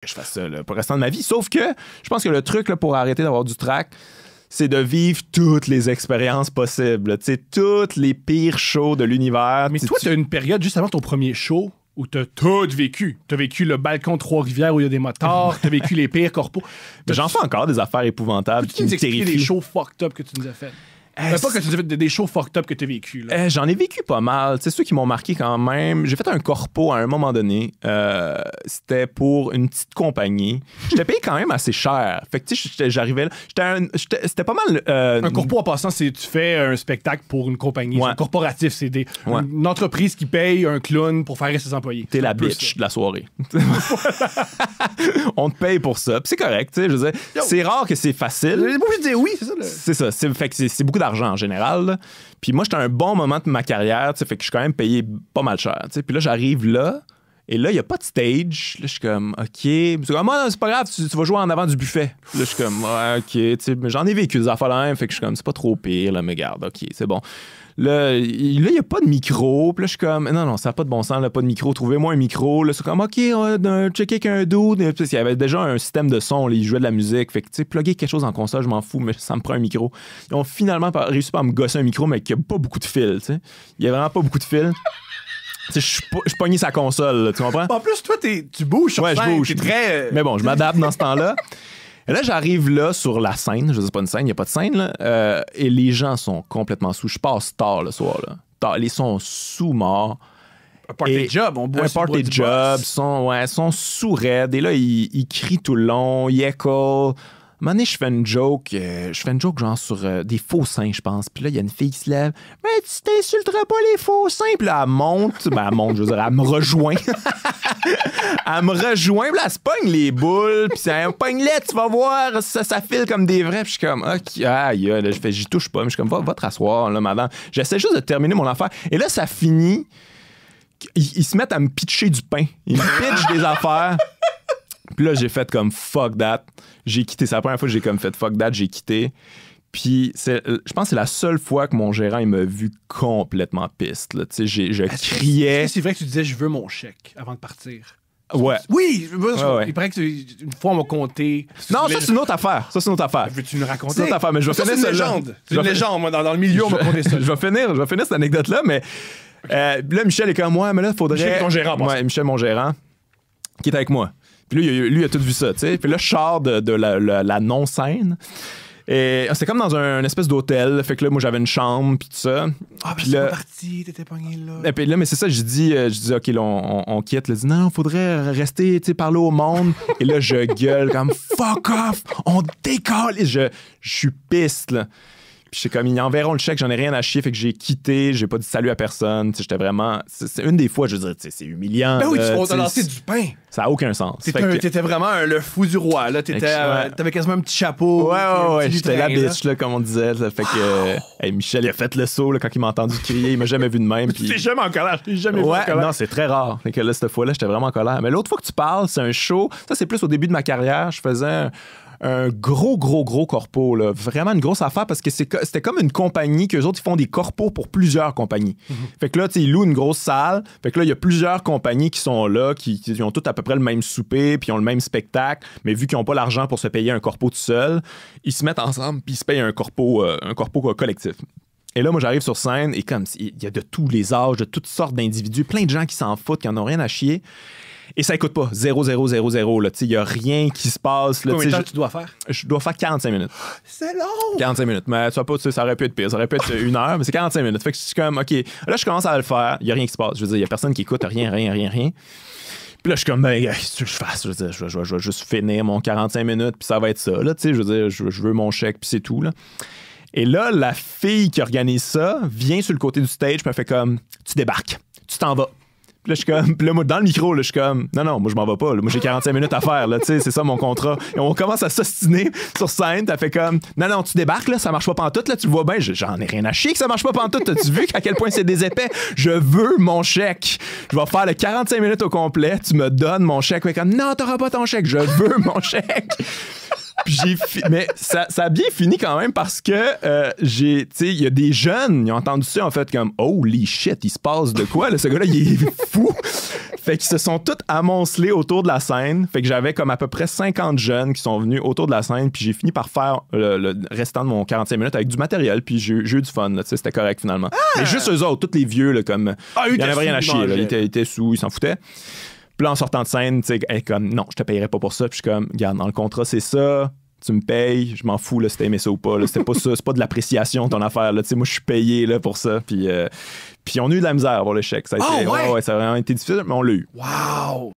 que je fasse ça là, pour le restant de ma vie. Sauf que je pense que le truc là, pour arrêter d'avoir du trac, c'est de vivre toutes les expériences possibles. Tu sais, toutes les pires shows de l'univers. Mais toi, tu as une période juste avant ton premier show où tu as tout vécu. Tu as vécu le balcon de Trois-Rivières où il y a des motards, tu as vécu les pires corpos. J'en fais encore des affaires épouvantables qui me expliquer terrifient. des shows fucked up que tu nous as fait. Pas que tu nous as fait des shows fucked up que tu as vécu. J'en ai vécu pas mal. C'est ceux qui m'ont marqué quand même. J'ai fait un corpo à un moment donné. C'était pour une petite compagnie. J'étais payé quand même assez cher. Fait que tu sais, j'arrivais là. C'était pas mal. Un corpo en passant, c'est tu fais un spectacle pour une compagnie. Ouais. C'est un corporatif. C'est une entreprise qui paye un clown pour faire rire ses employés. T'es la bitch de la soirée. On te paye pour ça. Puis c'est correct. Tu sais, je veux dire, c'est rare que c'est facile. J'ai pas obligé de dire oui, c'est ça. C'est ça. Fait que c'est beaucoup d'argent en général. Là. Puis moi, j'étais à un bon moment de ma carrière, fait que je suis quand même payé pas mal cher. T'sais. Puis là, j'arrive là, et là, il n'y a pas de stage. Là, je suis comme, OK. Puis c'est comme, non, c'est pas grave, tu vas jouer en avant du buffet. Puis là, je suis comme, ouais, OK. Mais j'en ai vécu des affaires là même, fait que je suis comme, c'est pas trop pire, là, mais garde, OK, c'est bon. Là, il n'y a pas de micro. Puis là, je suis comme, non, ça n'a pas de bon sens, là, pas de micro. Trouvez-moi un micro. Là, c'est comme, OK, on va checker avec un dude. Puis il y avait déjà un système de son. Là, ils jouaient de la musique. Fait que, tu sais, plugger quelque chose en console, je m'en fous, mais ça me prend un micro. Ils ont finalement réussi à me gosser un micro, mais qui n'a pas beaucoup de fil. Tu sais. Il n'y a vraiment pas beaucoup de fil. Je pognais sa console, là, tu comprends? En plus, toi, tu bouges sur scène. Je bouge. T'es très... Mais bon, je m'adapte dans ce temps-là. Et là, j'arrive là sur la scène. Je sais pas une scène, il n'y a pas de scène. Là. Et les gens sont complètement sous. Je passe tard le soir. Là. Tard, ils sont sous-morts. Un party job, on boit. Un party job, sont sous-raides. Et là, ils crient tout le long, ils écolent. À un moment donné, je fais une joke genre sur des faux seins, je pense. Puis là, il y a une fille qui se lève. « Mais tu t'insulteras pas les faux seins! » Puis là, elle monte, je veux dire, elle me rejoint. Elle me rejoint, puis là, elle se pogne les boules. Puis c'est un pogne-les, tu vas voir, ça file comme des vrais. Puis je suis comme, OK, aïe, là, j'y touche pas. Mais je suis comme, va te rasseoir, là, madame. J'essaie juste de terminer mon affaire. Et là, ça finit. Ils se mettent à me pitcher du pain. Ils me pitchent des affaires. Puis là, j'ai fait comme fuck that. J'ai quitté. C'est la première fois que j'ai comme fait fuck that, j'ai quitté. Puis je pense que c'est la seule fois que mon gérant il m'a vu complètement piste. Là. Je criais. C'est vrai que tu disais je veux mon chèque avant de partir. Ouais. Oui, ouais. Il paraît qu'une fois on m'a compté. Non, ça c'est une autre affaire. Veux-tu nous raconter? C'est une autre affaire, mais je vais finir c'est une légende. C'est une légende, moi, dans le milieu, on m'a compté ça. Je vais finir cette anecdote-là, mais là, Michel est comme moi, mais là, il faudrait. Michel, ton gérant, ouais, Michel, mon gérant, qui est avec moi. Puis lui, il a tout vu ça, tu sais. Puis là, je sors de la non-scène. Et c'était comme dans un espèce d'hôtel. Fait que là, moi, j'avais une chambre, puis tout ça. Ah, puis ben là, c'est pas parti, t'étais pogné là. Et puis là, mais c'est ça, je dis, OK, là, on quitte. Là, je dis, non, faudrait rester, tu sais, parler au monde. Et là, je gueule comme, fuck off, on décolle. Et je suis piste, là. Puis comme, ils enverront le chèque, j'en ai rien à chier, fait que j'ai quitté, j'ai pas dit salut à personne. J'étais vraiment. C'est une des fois, je veux dire, c'est humiliant. Ben oui, tu vas lancer du pain. Ça a aucun sens. T'étais vraiment le fou du roi, là. T'avais quasiment un petit chapeau. Ouais, j'étais la bitch, là, comme on disait. Là. Fait que Michel, il a fait le saut là, quand il m'a entendu crier, il m'a jamais vu de même. Tu t'es jamais en colère, je t'ai jamais vu en colère. Non, c'est très rare. Fait que là, cette fois-là, j'étais vraiment en colère. Mais l'autre fois que tu parles, c'est un show. Ça, c'est plus au début de ma carrière. Je faisais un gros corpo, là. Vraiment une grosse affaire parce que c'était comme une compagnie qu'eux autres, ils font des corpos pour plusieurs compagnies. Fait que là, tu sais, ils louent une grosse salle. Fait que là, il y a plusieurs compagnies qui sont là, qui ont toutes à peu près le même souper, puis ils ont le même spectacle, mais vu qu'ils n'ont pas l'argent pour se payer un corpo tout seul, ils se mettent ensemble, puis ils se payent un corpo collectif. Et là, moi, j'arrive sur scène, et comme il y a de tous les âges, de toutes sortes d'individus, plein de gens qui s'en foutent, qui en ont rien à chier. Et ça écoute pas. 0, 0, 0, 0. Il n'y a rien qui se passe. Là, combien de temps tu dois faire? Je dois faire 45 minutes. C'est long! 45 minutes. Mais tu vois pas, ça aurait pu être pire. Ça aurait pu être 1 heure, mais c'est 45 minutes. Fait que je suis comme, OK, là, je commence à le faire. Il n'y a rien qui se passe. Je veux dire, il n'y a personne qui écoute. Rien. Puis là, je suis comme, ben, qu'est-ce que je fasse? Je veux dire, je vais juste finir mon 45 minutes, puis ça va être ça. Là, je veux dire, je veux mon chèque, puis c'est tout. Là. Et là, la fille qui organise ça vient sur le côté du stage, puis elle fait comme, tu débarques, tu t'en vas. Puis là, je suis comme, puis là, moi, dans le micro, là, je suis comme, non, moi, je m'en vais pas. Là. Moi, j'ai 45 minutes à faire, là, tu sais, c'est ça mon contrat. Et on commence à s'ostiner sur scène. T'as fait comme, non, tu débarques, là, ça marche pas pantoute, là, tu le vois bien. J'en ai rien à chier que ça marche pas pantoute. T'as-tu vu à quel point c'est des épais? Je veux mon chèque. Je vais faire le 45 minutes au complet. Tu me donnes mon chèque. Mais comme, non, t'auras pas ton chèque. Je veux mon chèque. Mais ça a bien fini quand même parce que tu sais, il y a des jeunes, ils ont entendu ça, en fait, comme holy shit, il se passe de quoi, là, ce gars-là, il est fou. Fait qu'ils se sont tous amoncelés autour de la scène. Fait que j'avais comme à peu près 50 jeunes qui sont venus autour de la scène. Puis j'ai fini par faire le restant de mon 45 minutes avec du matériel. Puis j'ai eu du fun. Là, c'était correct finalement. Mais juste eux autres, tous les vieux, là, comme. Il y en avait rien à chier. Là, ils étaient sous, ils s'en foutaient. Puis là, en sortant de scène, tu sais, elle est comme non, je te payerai pas pour ça. Puis je suis comme, regarde, dans le contrat, c'est ça. Tu me payes, je m'en fous là, si t'as aimé ça ou pas. Là. C'était pas ça, c'est pas de l'appréciation ton affaire. Là. Moi, je suis payé là, pour ça. Puis on a eu de la misère pour le chèque. Ça a été, ouais, ça a vraiment été difficile, mais on l'a eu. Wow!